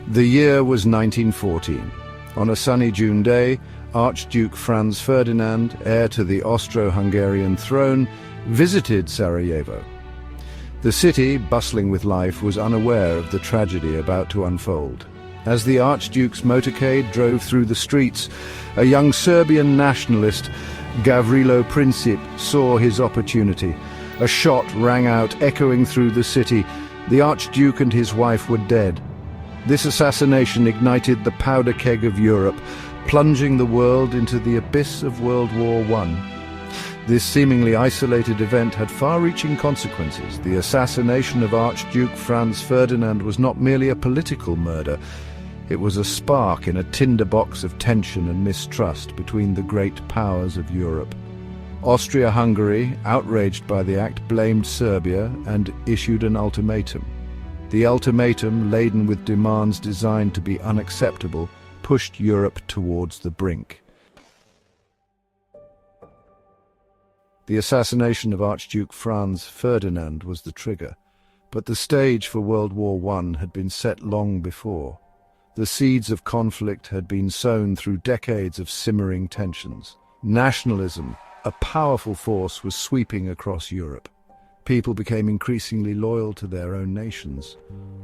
The year was 1914. On a sunny June day, Archduke Franz Ferdinand, heir to the Austro-Hungarian throne, visited Sarajevo. The city, bustling with life, was unaware of the tragedy about to unfold. As the Archduke's motorcade drove through the streets, a young Serbian nationalist, Gavrilo Princip, saw his opportunity. A shot rang out, echoing through the city. The Archduke and his wife were dead. This assassination ignited the powder keg of Europe, plunging the world into the abyss of World War I. This seemingly isolated event had far-reaching consequences. The assassination of Archduke Franz Ferdinand was not merely a political murder. It was a spark in a tinderbox of tension and mistrust between the great powers of Europe. Austria-Hungary, outraged by the act, blamed Serbia and issued an ultimatum. The ultimatum, laden with demands designed to be unacceptable, pushed Europe towards the brink. The assassination of Archduke Franz Ferdinand was the trigger, but the stage for World War I had been set long before. The seeds of conflict had been sown through decades of simmering tensions. Nationalism, a powerful force, was sweeping across Europe. People became increasingly loyal to their own nations,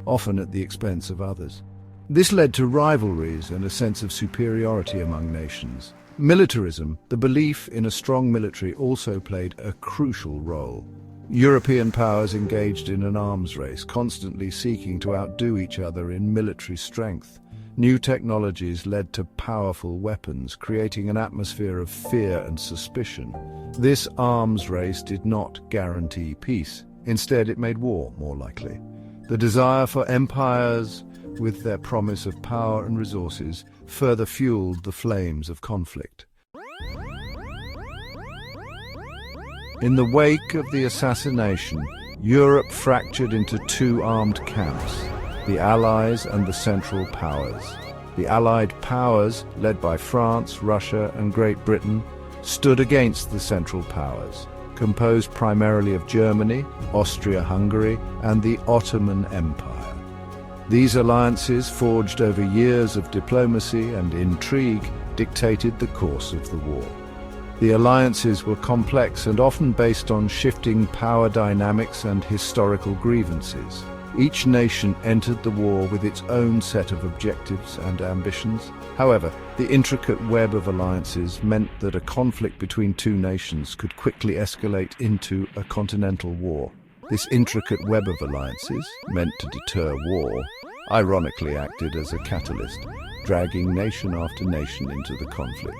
often at the expense of others. This led to rivalries and a sense of superiority among nations. Militarism, the belief in a strong military, also played a crucial role. European powers engaged in an arms race, constantly seeking to outdo each other in military strength. New technologies led to powerful weapons, creating an atmosphere of fear and suspicion. This arms race did not guarantee peace. Instead, it made war more likely. The desire for empires, with their promise of power and resources, further fueled the flames of conflict. In the wake of the assassination, Europe fractured into two armed camps: the Allies and the Central Powers. The Allied powers, led by France, Russia, and Great Britain, stood against the Central Powers, composed primarily of Germany, Austria-Hungary, and the Ottoman Empire. These alliances, forged over years of diplomacy and intrigue, dictated the course of the war. The alliances were complex and often based on shifting power dynamics and historical grievances. Each nation entered the war with its own set of objectives and ambitions. However, the intricate web of alliances meant that a conflict between two nations could quickly escalate into a continental war. This intricate web of alliances, meant to deter war, ironically acted as a catalyst, dragging nation after nation into the conflict.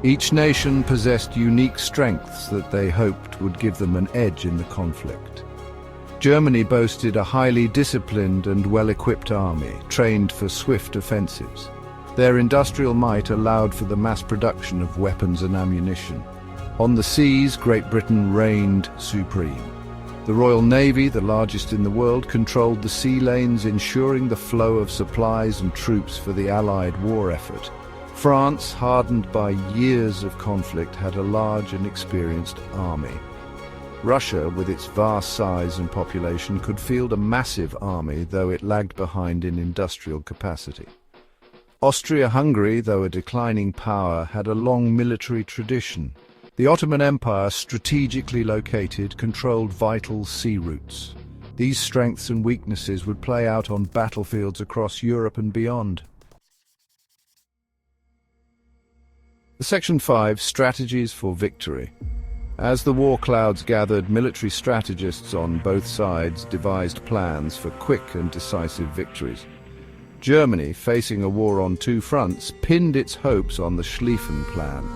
Each nation possessed unique strengths that they hoped would give them an edge in the conflict. Germany boasted a highly disciplined and well-equipped army, trained for swift offensives. Their industrial might allowed for the mass production of weapons and ammunition. On the seas, Great Britain reigned supreme. The Royal Navy, the largest in the world, controlled the sea lanes, ensuring the flow of supplies and troops for the Allied war effort. France, hardened by years of conflict, had a large and experienced army. Russia, with its vast size and population, could field a massive army, though it lagged behind in industrial capacity. Austria-Hungary, though a declining power, had a long military tradition. The Ottoman Empire, strategically located, controlled vital sea routes. These strengths and weaknesses would play out on battlefields across Europe and beyond. Section 5. Strategies for Victory. As the war clouds gathered, military strategists on both sides devised plans for quick and decisive victories. Germany, facing a war on two fronts, pinned its hopes on the Schlieffen Plan.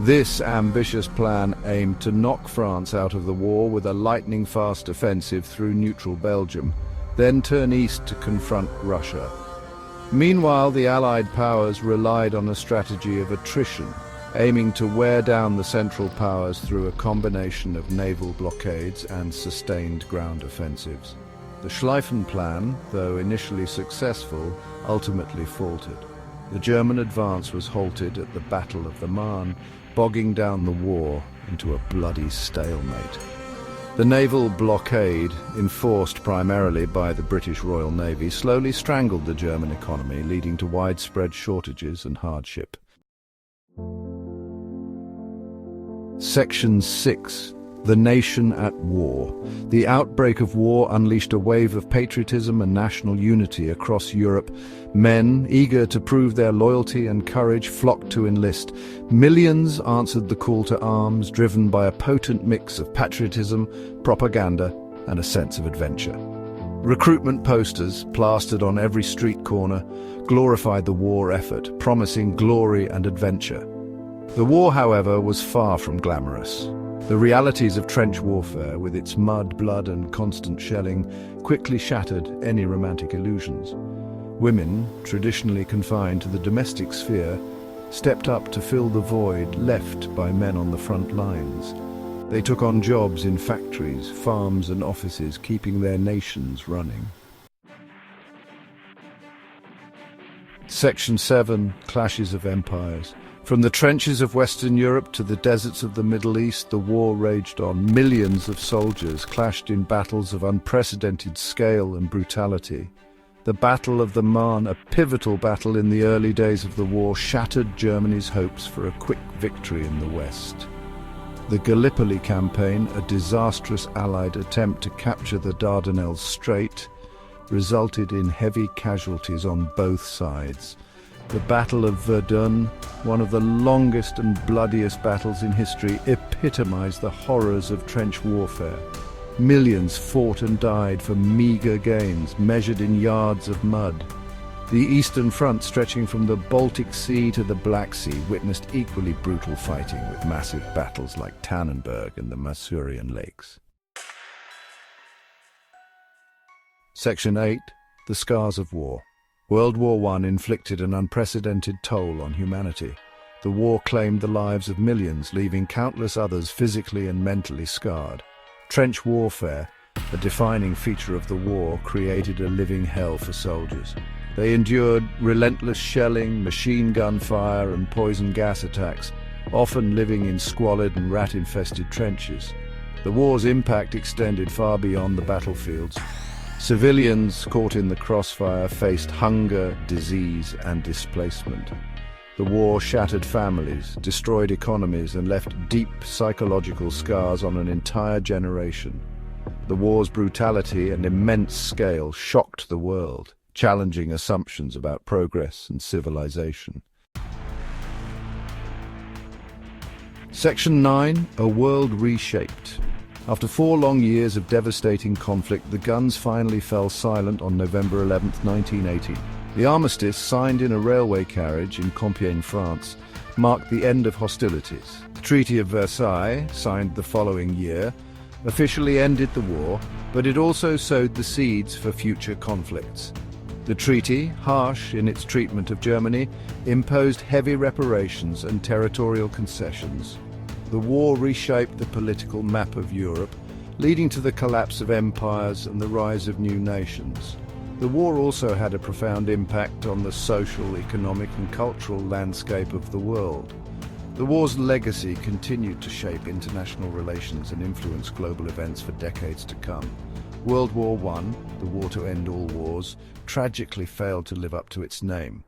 This ambitious plan aimed to knock France out of the war with a lightning-fast offensive through neutral Belgium, then turn east to confront Russia. Meanwhile, the Allied powers relied on a strategy of attrition, aiming to wear down the Central Powers through a combination of naval blockades and sustained ground offensives. The Schlieffen Plan, though initially successful, ultimately faltered. The German advance was halted at the Battle of the Marne, bogging down the war into a bloody stalemate. The naval blockade, enforced primarily by the British Royal Navy, slowly strangled the German economy, leading to widespread shortages and hardship. Section 6. The nation at war. The outbreak of war unleashed a wave of patriotism and national unity across Europe. Men, eager to prove their loyalty and courage, flocked to enlist. Millions answered the call to arms, driven by a potent mix of patriotism, propaganda, and a sense of adventure. Recruitment posters, plastered on every street corner, glorified the war effort, promising glory and adventure. The war, however, was far from glamorous. The realities of trench warfare, with its mud, blood and constant shelling, quickly shattered any romantic illusions. Women, traditionally confined to the domestic sphere, stepped up to fill the void left by men on the front lines. They took on jobs in factories, farms and offices, keeping their nations running. Section 7. Clashes of Empires. From the trenches of Western Europe to the deserts of the Middle East, the war raged on. Millions of soldiers clashed in battles of unprecedented scale and brutality. The Battle of the Marne, a pivotal battle in the early days of the war, shattered Germany's hopes for a quick victory in the West. The Gallipoli campaign, a disastrous Allied attempt to capture the Dardanelles Strait, resulted in heavy casualties on both sides. The Battle of Verdun, one of the longest and bloodiest battles in history, epitomized the horrors of trench warfare. Millions fought and died for meager gains, measured in yards of mud. The Eastern Front, stretching from the Baltic Sea to the Black Sea, witnessed equally brutal fighting, with massive battles like Tannenberg and the Masurian Lakes. Section 8. The Scars of War. World War I inflicted an unprecedented toll on humanity. The war claimed the lives of millions, leaving countless others physically and mentally scarred. Trench warfare, a defining feature of the war, created a living hell for soldiers. They endured relentless shelling, machine gun fire and poison gas attacks, often living in squalid and rat-infested trenches. The war's impact extended far beyond the battlefields. Civilians caught in the crossfire faced hunger, disease, and displacement. The war shattered families, destroyed economies, and left deep psychological scars on an entire generation. The war's brutality and immense scale shocked the world, challenging assumptions about progress and civilization. Section 9. A World Reshaped. After 4 long years of devastating conflict, the guns finally fell silent on November 11, 1918. The armistice, signed in a railway carriage in Compiègne, France, marked the end of hostilities. The Treaty of Versailles, signed the following year, officially ended the war, but it also sowed the seeds for future conflicts. The treaty, harsh in its treatment of Germany, imposed heavy reparations and territorial concessions. The war reshaped the political map of Europe, leading to the collapse of empires and the rise of new nations. The war also had a profound impact on the social, economic and cultural landscape of the world. The war's legacy continued to shape international relations and influence global events for decades to come. World War I, the war to end all wars, tragically failed to live up to its name.